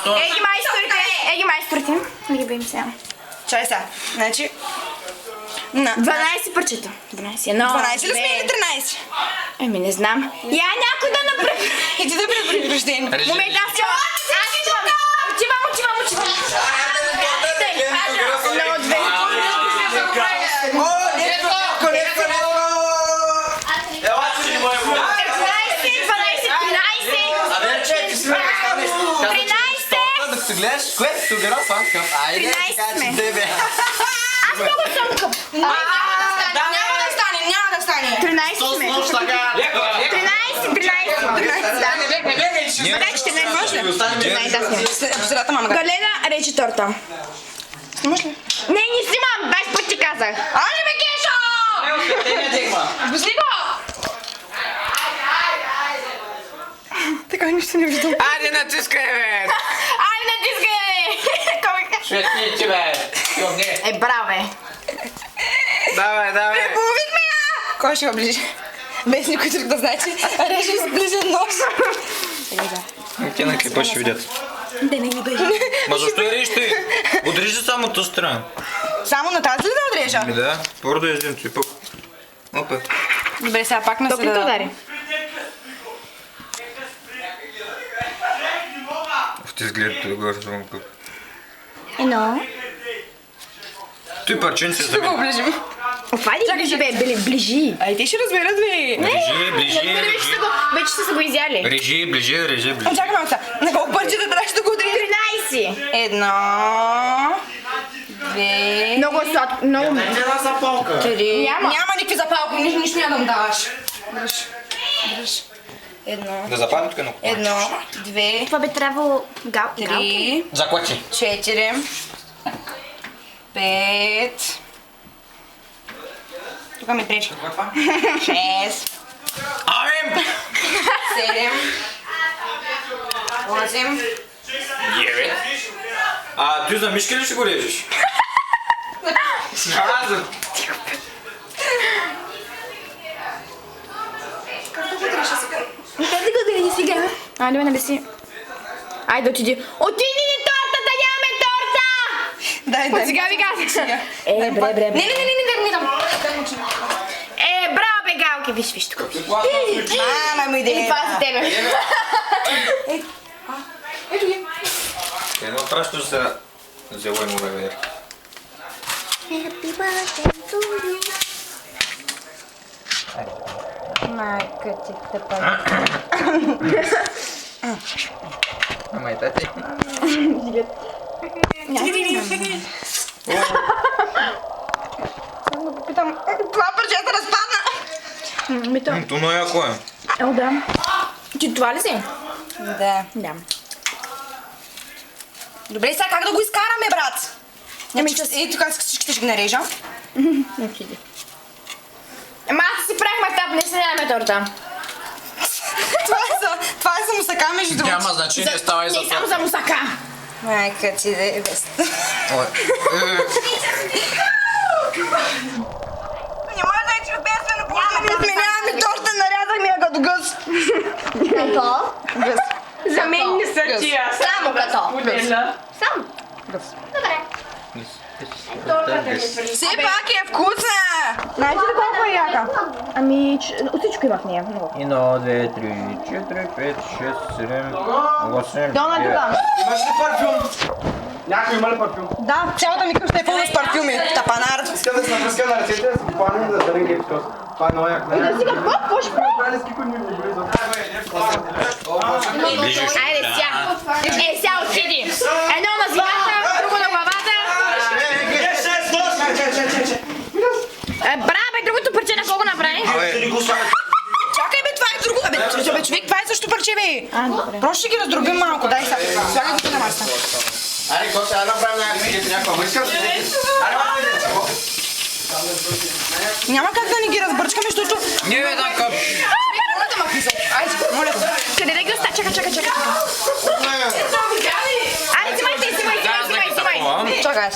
Еги майсторите. Да ги бъдем сега. Чай сега. Значи... 12 парчета. 12. Едно, 12 ли сме или 13? Еми, не знам. Я някой да направи. Иди да предупреждение. Момент, аз отивам. Едно, две. Гледаш, кое си тогава фанка? Айде, така че тебе. Аз много съм къп. Няма да стане. 13 сме. 13. Дай, че не може. Средата мама. Галена рече торта. Снимаш ли? Не снимам, 20 пъти казах. Али ме Гешо! Пусти го! Така нищо не виждам. Айде, натискай, бе! Светни, бе! Браве. Давай. Половихме я! Кой ще го ближи? Без никой друг да знае, че режем с ближен нож. Те на клипа ще видят. Да не ми бъде. Ма защо я режеш ти? Отрежи само тази страна. Само на тази ли да отрежа? Ми да, първо да ядем ти пък. Опа. Добре, сега пак на Топлито средата. удари. Ти изгледа това горе само пък. Едно. Той парченце Ще за го мен. оближим. Фади ближи, бе, ближи. Ай, те ще разберат, бе. Вече са го изяли. Режи, ближи. Чакай малко сега. На колко парчета трябваше да го отрежа? 13. Едно... Две... Много сладко, много... Три... Няма. Няма никакви запалки, нищо няма да му даваш. Дръж. Едно... Да западне тук на Едно... Две... Това бе трябвало галки. Три... Заклати. 4, 5, тук ми пречи, 6, Авим! 7, 8, 9. Ти за мишки ли ще го режеш? Разъм. Как да го дадеш сега? Айде, нали си? Айде, отиди. Отиди ни тортата, нямаме торта! дай. От сега ви казвам. Бре. Не дам. Браво, бе, галки. Виж тук. Мама ми Или това за тебе. Ето ги. Едно пращо за зелено бебе. Майка ти тъпа. Ама и тати. Само да попитам, това парче се разпадна. Мито. То но яко е. Да. Ти това ли си? Да. Да. Добре, сега как да го изкараме, брат? Ей, тук всичките ще ги нарежа. Отиди. Ама аз си правих мащаб, не се нямаме торта. Това е за мусака, между другото. Няма значение, ставай за Не само това. за мусака. Майка ти да е без. Ой. Не може да е чудесено, положение. Сменяваме торта, нарязахме я като гъс. Като? Гъс. За мен не са тия. Само като. Само. Гъс. Добре. Все пак е вкусна! Знаете ли колко е яка? Ами, от всичко има в нея. Много. 1, 2, 3, 4, 5, 6, 7, 8, Дона тук. Имаш ли парфюм? Някой има ли парфюм? Да, цялата ми къща е пълна с парфюми. Тапанар. Искам да се напръска на ръцете, да си попаднем да зарим гепскос. Това е много яко. Да си какво? Какво ще правиш? Това е скико ни близо. Айде сега. Сега отиди. Едно на зимата, друго на главата. Браво, бе, другото парче на колко направи? Чакай бе, това е друго. Бе, човек, това е също парче, бе. Добре. Просто ще ги раздробим малко, дай сега. Слагай го на масата. Аре, какво сега направим някаква мъжка? Няма как да не ги разбърчкаме, защото... Не бе, така. Моля да ме писат. Айде, моля да. Къде да ги оставя? Чакай. Айде, взимай. Чакай.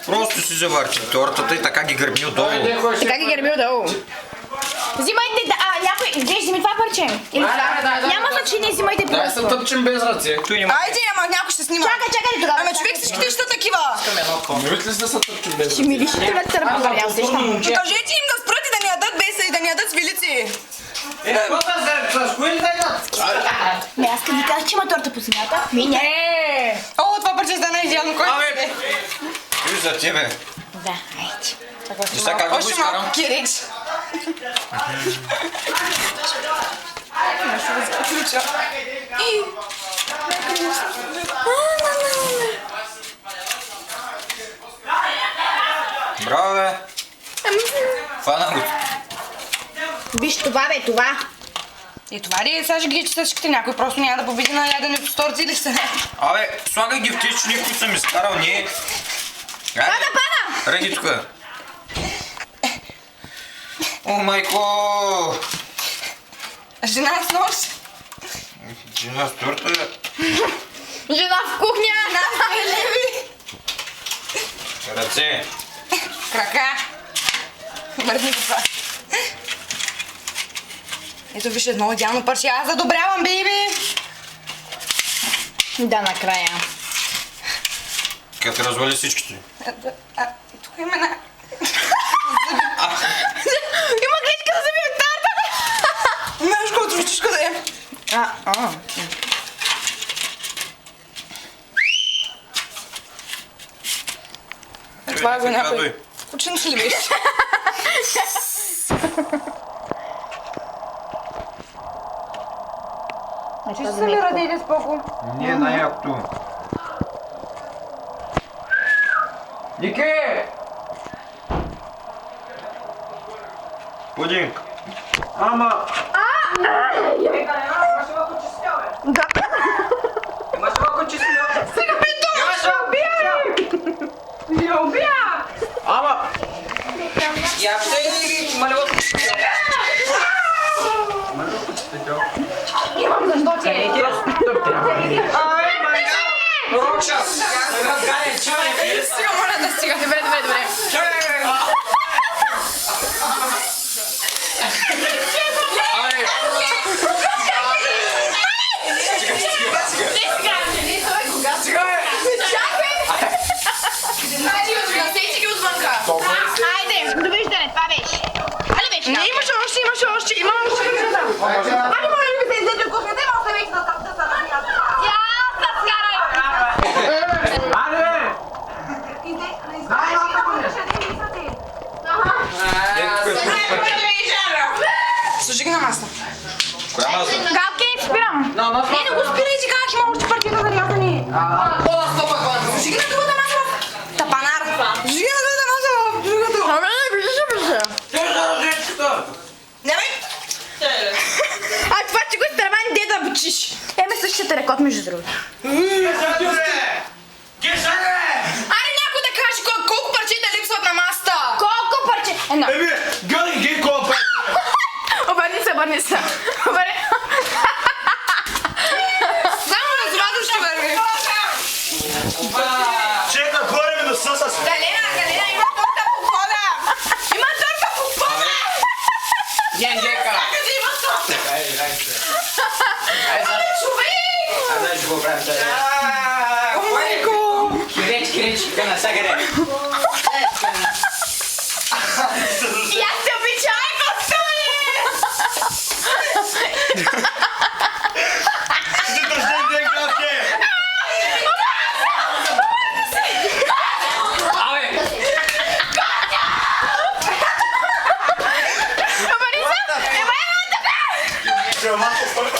Просто си заварчи тортата и така ги гърми отдолу. Така ги гърми отдолу. Взимайте, някой, гледаш, взими това парче. Или няма значение, взимайте Дай се просто. тъпчем без ръце. Той няма. Айде, ама някой ще снима. Чакай тогава. Ама човек всичките ще са такива. Не видите ли да се тъпчем без Ще ръце? ми лишите ме търпа, я усещам. Кажете им да спрат и да ни ядат беса и да ни ядат свилици. Не, аз като ви казах, че има торта по земята. Не. О, това парче стана идеално. Кой Абе! Виж за тебе. Да, айде. И сега как да го Още изкарам? малко кирич. Ключа. Браво, бе. Фана го. Виж това, бе, това. И това ли е? Сега ще ги читашките. Някой просто няма да победи на яденето с торци или се. Абе, слагай ги в тези чуни, които съм изкарал, ние. Пада! Ради тук. О, майко! Жена с нож. Жена с торта. Жена в кухня. Жена с 2 леви. Ръце. Крака. Мърдни това. Ето виж едно идеално парче. Аз задобрявам, бейби. Да, накрая. Като развали всичките. Тук има една. Има гледка да зъби от тарта. Знаеш колко ручичко да е. Това е го някой. Кученце ли беше? Че са ми родили споко? Не, най-якото. Ники! Пудинг. Ама... Ама... Я ще малювам. Стига, моля да стига. Добре. Насейте ги отвънка. Айде, довиждане, това беше. Али беше? Не, имаше още. Имам още. Ами, моля ви се излезе от кухнята, има още вече да са намията. Тя се скарай. Аре! Служи ги на масата. Коя маса? Галки, спирам. Не го спирай, че как има още партията за рязани. Служи ги на другата маса. Тапанар. Служи ги на другата маса в другото. Ама не виждаш ли? Не, бе. А това, че го изтърва, не да бучиш. Еме същата рекорд, между другото. Аре някой да каже колко парчета липсват на масата. Колко парче? Едно. Гъни ги колко е! Обърни се. Само развадо ще върви. Чека, горе ми да съса си! Галена, има торта по входа. Има торта по входа. Генджека! Къде има торта? Айде, Човек. Айде, ще го правим сега. О, майко. Киреч, гъна, сега къде? Я те обичай, бастуни! Ти да се не гладке! Абе! Обърни се! Ема така! Че малко първа!